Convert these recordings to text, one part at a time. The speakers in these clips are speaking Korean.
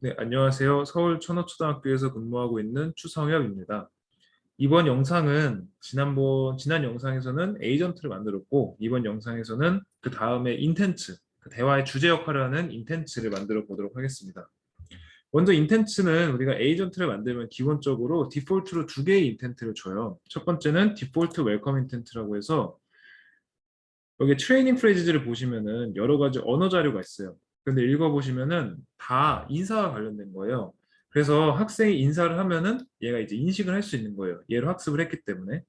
네, 안녕하세요. 서울 천호초등학교에서 근무하고 있는 추성혁입니다. 이번 영상은 지난 영상에서는 에이전트를 만들었고, 이번 영상에서는 그 다음에 인텐츠, 그 대화의 주제 역할을 하는 인텐츠를 만들어 보도록 하겠습니다. 먼저 인텐츠는 우리가 에이전트를 만들면 기본적으로 디폴트로 두 개의 인텐트를 줘요. 첫 번째는 디폴트 웰컴 인텐트라고 해서 여기 트레이닝 프레이즈를 보시면은 여러 가지 언어 자료가 있어요. 근데 읽어보시면은 다 인사와 관련된 거예요. 그래서 학생이 인사를 하면은 얘가 이제 인식을 할 수 있는 거예요. 얘를 학습을 했기 때문에.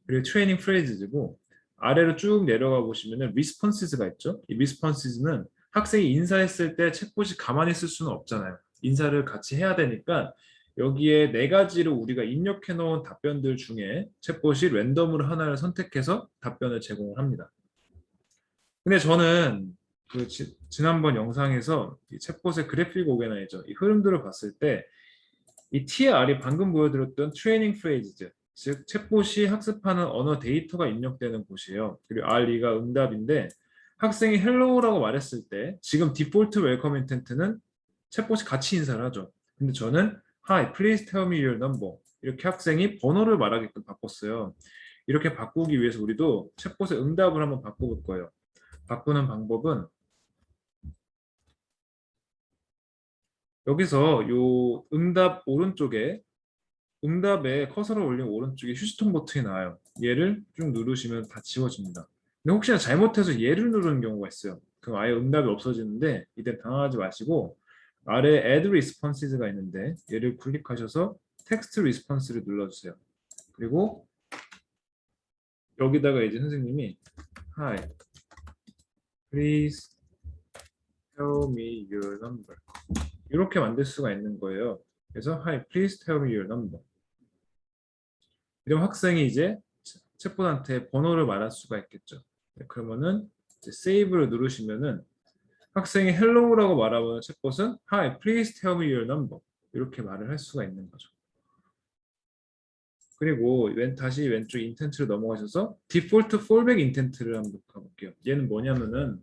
그리고 트레이닝 프레이즈고 아래로 쭉 내려가 보시면은 리스폰시즈가 있죠. 이 리스폰시즈는 학생이 인사했을 때 챗봇이 가만히 있을 수는 없잖아요. 인사를 같이 해야 되니까 여기에 네 가지로 우리가 입력해 놓은 답변들 중에 챗봇이 랜덤으로 하나를 선택해서 답변을 제공을 합니다. 근데 저는 지난번 영상에서 이 챗봇의 그래픽 오게나이저 이 흐름들을 봤을 때 이 TR이 방금 보여드렸던 트레이닝 프레이즈 즉 챗봇이 학습하는 언어 데이터가 입력되는 곳이에요. 그리고 R2가 응답인데 학생이 헬로우라고 말했을 때 지금 디폴트 웰컴 인텐트는 챗봇이 같이 인사를 하죠. 근데 저는 Hi, please tell me your number 이렇게 학생이 번호를 말하게끔 바꿨어요. 이렇게 바꾸기 위해서 우리도 챗봇의 응답을 한번 바꿔볼 거예요. 바꾸는 방법은 여기서 요 응답 오른쪽에 응답에 커서를 올린 오른쪽에 휴지통 버튼이 나와요. 얘를 쭉 누르시면 다 지워집니다. 근데 혹시나 잘못해서 얘를 누르는 경우가 있어요. 그럼 아예 응답이 없어지는데 이때 당황하지 마시고 아래 Add Responses가 있는데 얘를 클릭하셔서 Text Response를 눌러주세요. 그리고 여기다가 이제 선생님이 Hi, please tell me your number 이렇게 만들 수가 있는 거예요. 그래서 Hi, please tell me your number. 이런 학생이 이제 챗봇한테 번호를 말할 수가 있겠죠. 네, 그러면은 이제 세이브를 누르시면은 학생이 헬로우라고 말하면 챗봇은 Hi, please tell me your number 이렇게 말을 할 수가 있는 거죠. 그리고 다시 왼쪽 인텐트로 넘어가셔서 디폴트 폴백 인텐트를 한번 가볼게요. 얘는 뭐냐면은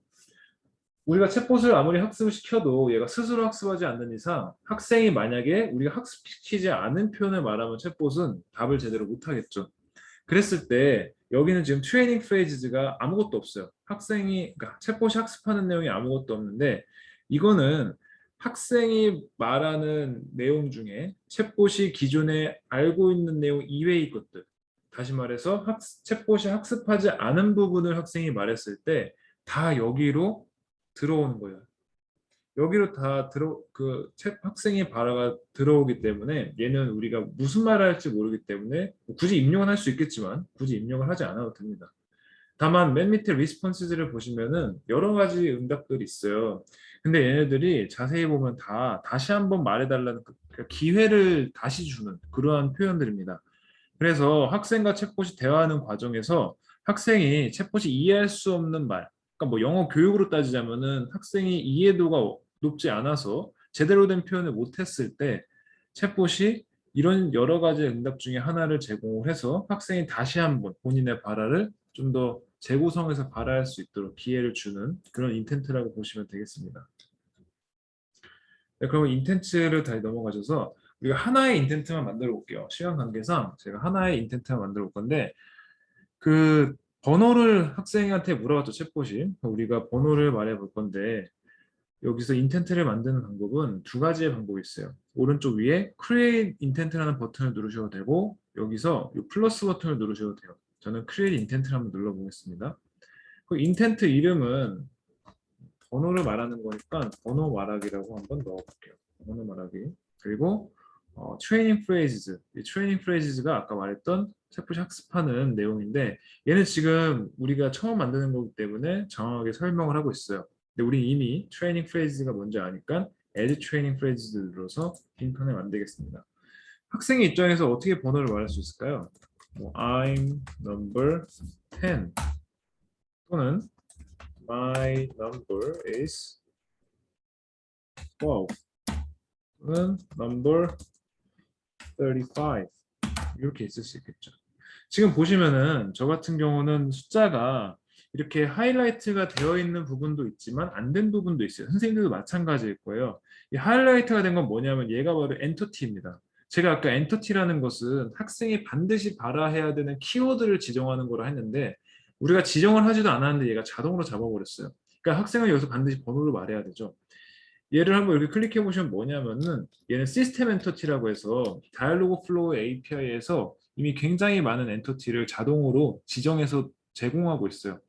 우리가 챗봇을 아무리 학습을 시켜도 얘가 스스로 학습하지 않는 이상 학생이 만약에 우리가 학습시키지 않은 표현을 말하면 챗봇은 답을 제대로 못하겠죠. 그랬을 때 여기는 지금 트레이닝 프레이즈가 아무것도 없어요. 그러니까 챗봇이 학습하는 내용이 아무것도 없는데 이거는 학생이 말하는 내용 중에 챗봇이 기존에 알고 있는 내용 이외의 것들 다시 말해서 챗봇이 학습하지 않은 부분을 학생이 말했을 때 다 여기로 들어오는 거예요. 여기로 다 학생의 발화가 들어오기 때문에 얘는 우리가 무슨 말을 할지 모르기 때문에 굳이 입력은 할 수 있겠지만 굳이 입력을 하지 않아도 됩니다. 다만 맨 밑에 리스폰스를 보시면은 여러 가지 응답들이 있어요. 근데 얘네들이 자세히 보면 다 다시 한번 말해달라는 그 기회를 다시 주는 그러한 표현들입니다. 그래서 학생과 챗봇이 대화하는 과정에서 학생이 챗봇이 이해할 수 없는 말, 그러니까 뭐 영어 교육으로 따지자면은 학생이 이해도가 높지 않아서 제대로 된 표현을 못했을 때 챗봇이 이런 여러 가지 응답 중에 하나를 제공을 해서 학생이 다시 한번 본인의 발화를 좀 더 재구성해서 발화할 수 있도록 기회를 주는 그런 인텐트라고 보시면 되겠습니다. 네, 그러면 인텐츠를 다시 넘어가셔서 우리가 하나의 인텐트만 만들어 볼게요. 시간 관계상 제가 하나의 인텐트만 만들어 볼 건데 그 번호를 학생한테 물어봤죠, 챗봇이. 우리가 번호를 말해 볼 건데 여기서 인텐트를 만드는 방법은 두 가지의 방법이 있어요. 오른쪽 위에 Create Intent라는 버튼을 누르셔도 되고 여기서 이 플러스 버튼을 누르셔도 돼요. 저는 Create Intent를 한번 눌러보겠습니다. 그 인텐트 이름은 번호를 말하는 거니까 번호 말하기라고 한번 넣어볼게요. 번호 말하기. 그리고 트레이닝 프레이즈즈. 이 트레이닝 프레이즈즈가 아까 말했던 챗봇이 학습하는 내용인데 얘는 지금 우리가 처음 만드는 거기 때문에 정확하게 설명을 하고 있어요. 근데 우리 이미 트레이닝 프레이즈가 뭔지 아니까 add 트레이닝 프레이즈즈 눌러서 빈칸을 만들겠습니다. 학생의 입장에서 어떻게 번호를 말할 수 있을까요? I'm number 10 또는 My number is 12 또는 number 35 이렇게 있을 수 있겠죠. 지금 보시면은 저 같은 경우는 숫자가 이렇게 하이라이트가 되어 있는 부분도 있지만 안 된 부분도 있어요. 선생님들도 마찬가지일 거예요. 이 하이라이트가 된 건 뭐냐면 얘가 바로 엔터티입니다. 제가 아까 엔터티라는 것은 학생이 반드시 발화해야 되는 키워드를 지정하는 거라 했는데 우리가 지정을 하지도 않았는데 얘가 자동으로 잡아버렸어요. 그러니까 학생은 여기서 반드시 번호를 말해야 되죠. 얘를 한번 이렇게 클릭해 보시면 뭐냐면은 얘는 시스템 엔터티라고 해서 다이얼로그 플로우 API에서 이미 굉장히 많은 엔터티를 자동으로 지정해서 제공하고 있어요.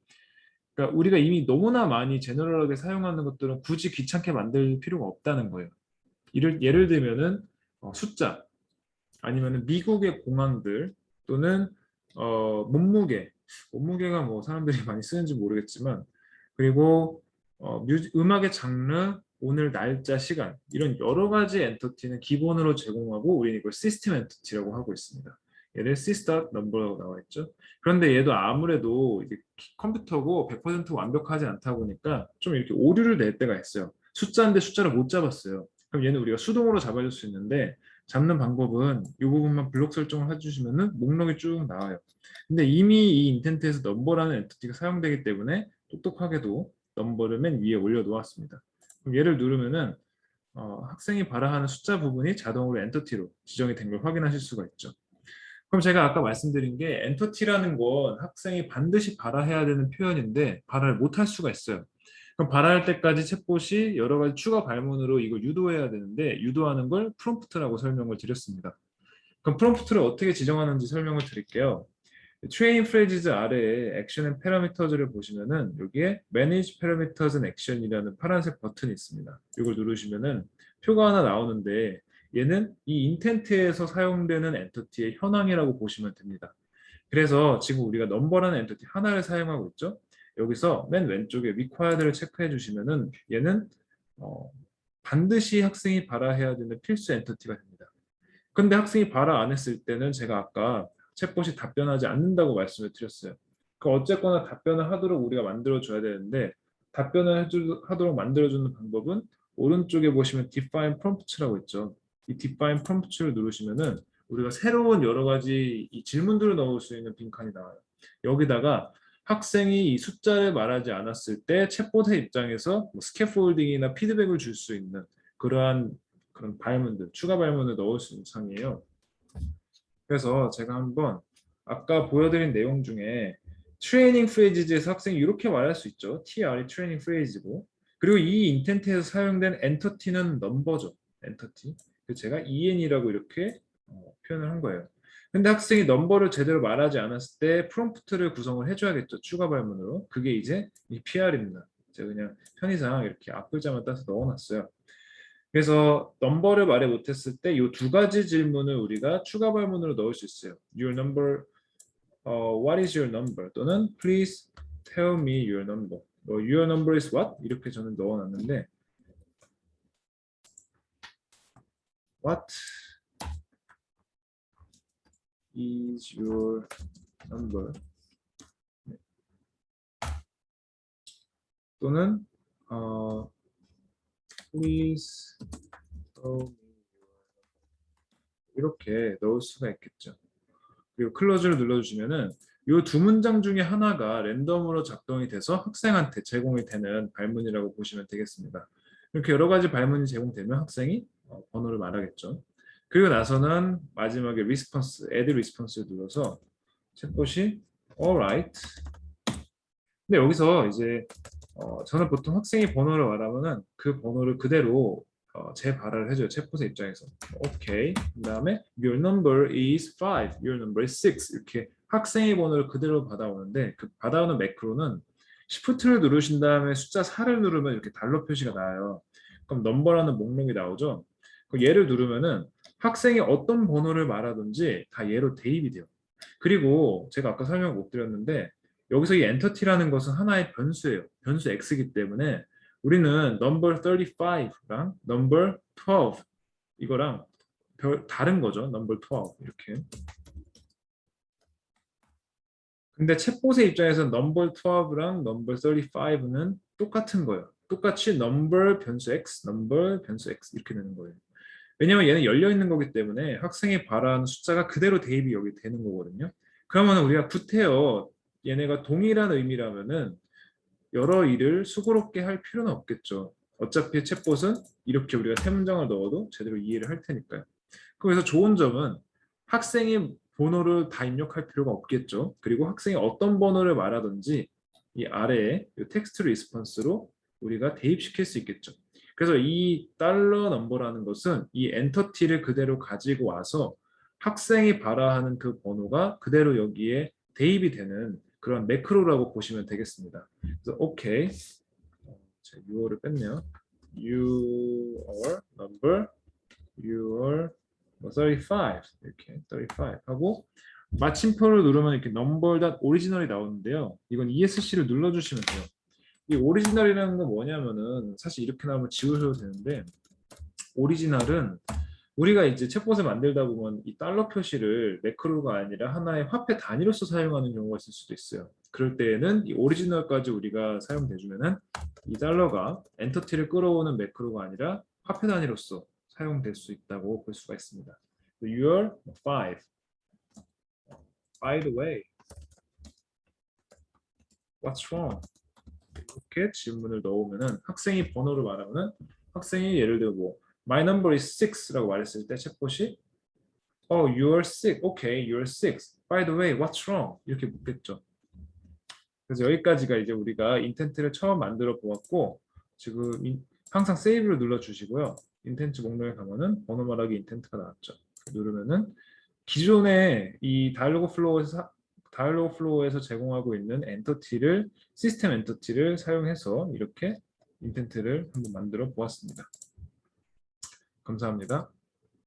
그러니까 우리가 이미 너무나 많이 제너럴하게 사용하는 것들은 굳이 귀찮게 만들 필요가 없다는 거예요. 예를 들면은 숫자 아니면은 미국의 공항들 또는 몸무게가 뭐 사람들이 많이 쓰는지 모르겠지만 그리고 음악의 장르, 오늘 날짜, 시간 이런 여러 가지 엔터티는 기본으로 제공하고 우리는 이걸 시스템 엔터티라고 하고 있습니다. 얘를 sys number라고 나와 있죠. 그런데 얘도 아무래도 이게 컴퓨터고 100% 완벽하지 않다 보니까 좀 이렇게 오류를 낼 때가 있어요. 숫자인데 숫자를 못 잡았어요. 그럼 얘는 우리가 수동으로 잡아줄 수 있는데 잡는 방법은 이 부분만 블록 설정을 해주시면은 목록이 쭉 나와요. 근데 이미 이 인텐트에서 넘버라는 엔티티가 사용되기 때문에 똑똑하게도 넘버를 맨 위에 올려놓았습니다. 그럼 얘를 누르면은 학생이 발화하는 숫자 부분이 자동으로 엔터티로 지정이 된 걸 확인하실 수가 있죠. 그럼 제가 아까 말씀드린 게 엔터티라는 건 학생이 반드시 발화해야 되는 표현인데 발화를 못할 수가 있어요. 그럼 발화할 때까지 챗봇이 여러 가지 추가 발문으로 이걸 유도해야 되는데 유도하는 걸 프롬프트라고 설명을 드렸습니다. 그럼 프롬프트를 어떻게 지정하는지 설명을 드릴게요. 트레인 프레이즈 아래에 액션 앤 패러미터즈를 보시면은 여기에 Manage Parameters and Action이라는 파란색 버튼이 있습니다. 이걸 누르시면은 표가 하나 나오는데 얘는 이 인텐트에서 사용되는 엔터티의 현황이라고 보시면 됩니다. 그래서 지금 우리가 넘버라는 엔터티 하나를 사용하고 있죠. 여기서 맨 왼쪽에 required를 체크해 주시면은 얘는 반드시 학생이 발화해야 되는 필수 엔터티가 됩니다. 근데 학생이 발화 안 했을 때는 제가 아까 챗봇이 답변하지 않는다고 말씀을 드렸어요. 그 어쨌거나 답변을 하도록 우리가 만들어줘야 되는데 답변을 하도록 만들어주는 방법은 오른쪽에 보시면 define prompt라고 있죠. 이 define prompt를 누르시면은 우리가 새로운 여러 가지 이 질문들을 넣을 수 있는 빈칸이 나와요. 여기다가 학생이 이 숫자를 말하지 않았을 때 챗봇의 입장에서 뭐 스캐폴딩이나 피드백을 줄 수 있는 그러한 그런 발문들, 추가 발문을 넣을 수 있는 창이에요. 그래서 제가 한번 아까 보여드린 내용 중에 트레이닝 프레이즈에서 학생이 이렇게 말할 수 있죠. TR이 트레이닝 프레이즈고 그리고 이 인텐트에서 사용된 엔터티는 넘버죠. 엔터티. 제가 EN이라고 이렇게 표현을 한 거예요. 근데 학생이 넘버를 제대로 말하지 않았을 때 프롬프트를 구성을 해줘야겠죠. 추가 발문으로. 그게 이제 이 PR입니다. 제가 그냥 편의상 이렇게 앞글자만 따서 넣어놨어요. 그래서 넘버를 말해 못했을 때 이 두 가지 질문을 우리가 추가 발문으로 넣을 수 있어요. Your number, what is your number? 또는 Please tell me your number. Your number is what? 이렇게 저는 넣어놨는데 What is your number? 또는 Please tell me 이렇게 넣을 수가 있겠죠. 그리고 클로즈를 눌러주시면은 이 두 문장 중에 하나가 랜덤으로 작동이 돼서 학생한테 제공이 되는 발문이라고 보시면 되겠습니다. 이렇게 여러 가지 발문이 제공되면 학생이 번호를 말하겠죠. 그리고 나서는 마지막에 리스폰스, add response를 눌러서 챗봇이 alright. 근데 여기서 이제 저는 보통 학생이 번호를 말하면은 그 번호를 그대로 재발화를 해줘요. 챗봇의 입장에서. 오케이. 그 다음에 your number is 5, your number is 6 이렇게 학생의 번호를 그대로 받아오는데 그 받아오는 매크로는 Shift를 누르신 다음에 숫자 4를 누르면 이렇게 달러 표시가 나와요. 그럼 넘버라는 목록이 나오죠. 그럼 얘를 누르면은 학생이 어떤 번호를 말하든지 다 얘로 대입이 돼요. 그리고 제가 아까 설명 못 드렸는데 여기서 이 엔터티라는 것은 하나의 변수예요. 변수 x이기 때문에 우리는 number 35랑 number 12 이거랑 다른 거죠. number 12 이렇게. 근데 챗봇의 입장에서 number 12랑 number 35는 똑같은 거예요. 똑같이 number 변수 x, number 변수 x 이렇게 되는 거예요. 왜냐면 얘는 열려 있는 거기 때문에 학생이 발화하는 숫자가 그대로 대입이 여기 되는 거거든요. 그러면 우리가 구태여 얘네가 동일한 의미라면은 여러 일을 수고롭게 할 필요는 없겠죠. 어차피 챗봇은 이렇게 우리가 세 문장을 넣어도 제대로 이해를 할 테니까요. 그래서 좋은 점은 학생이 번호를 다 입력할 필요가 없겠죠. 그리고 학생이 어떤 번호를 말하든지 이 아래에 이 텍스트 리스폰스로 우리가 대입시킬 수 있겠죠. 그래서 이 달러 넘버라는 것은 이 엔터티를 그대로 가지고 와서 학생이 발화하는 그 번호가 그대로 여기에 대입이 되는 그런 매크로라고 보시면 되겠습니다. 그래서 오케이, 제가 6월을 뺐네요. your number, your 35 이렇게 35 하고 마침표를 누르면 이렇게 number 오리지널이 나오는데요. 이건 ESC를 눌러주시면 돼요. 이 오리지널이라는 건 뭐냐면은 사실 이렇게 나오면 지우셔도 되는데 오리지널은 우리가 이제 챗봇을 만들다 보면 이 달러 표시를 매크로가 아니라 하나의 화폐 단위로서 사용하는 경우가 있을 수도 있어요. 그럴 때에는 이 오리지널까지 우리가 사용돼주면은 이 달러가 엔터티를 끌어오는 매크로가 아니라 화폐 단위로서 사용될 수 있다고 볼 수가 있습니다. Your 5. By the way, what's wrong? 이렇게 질문을 넣으면은 학생이 번호를 말하면은 학생이 예를 들어 뭐 My number is 6라고 말했을 때 챗봇이 Oh, you're 6. Okay, you're 6. By the way, what's wrong? 이렇게 묻겠죠. 그래서 여기까지가 이제 우리가 인텐트를 처음 만들어 보았고 지금 항상 세이브를 눌러 주시고요. 인텐트 목록에 가면은 번호 말하기 인텐트가 나왔죠. 누르면은 기존의 이 다이얼로그 플로어에서 제공하고 있는 엔터티를 시스템 엔터티를 사용해서 이렇게 인텐트를 한번 만들어 보았습니다. 감사합니다.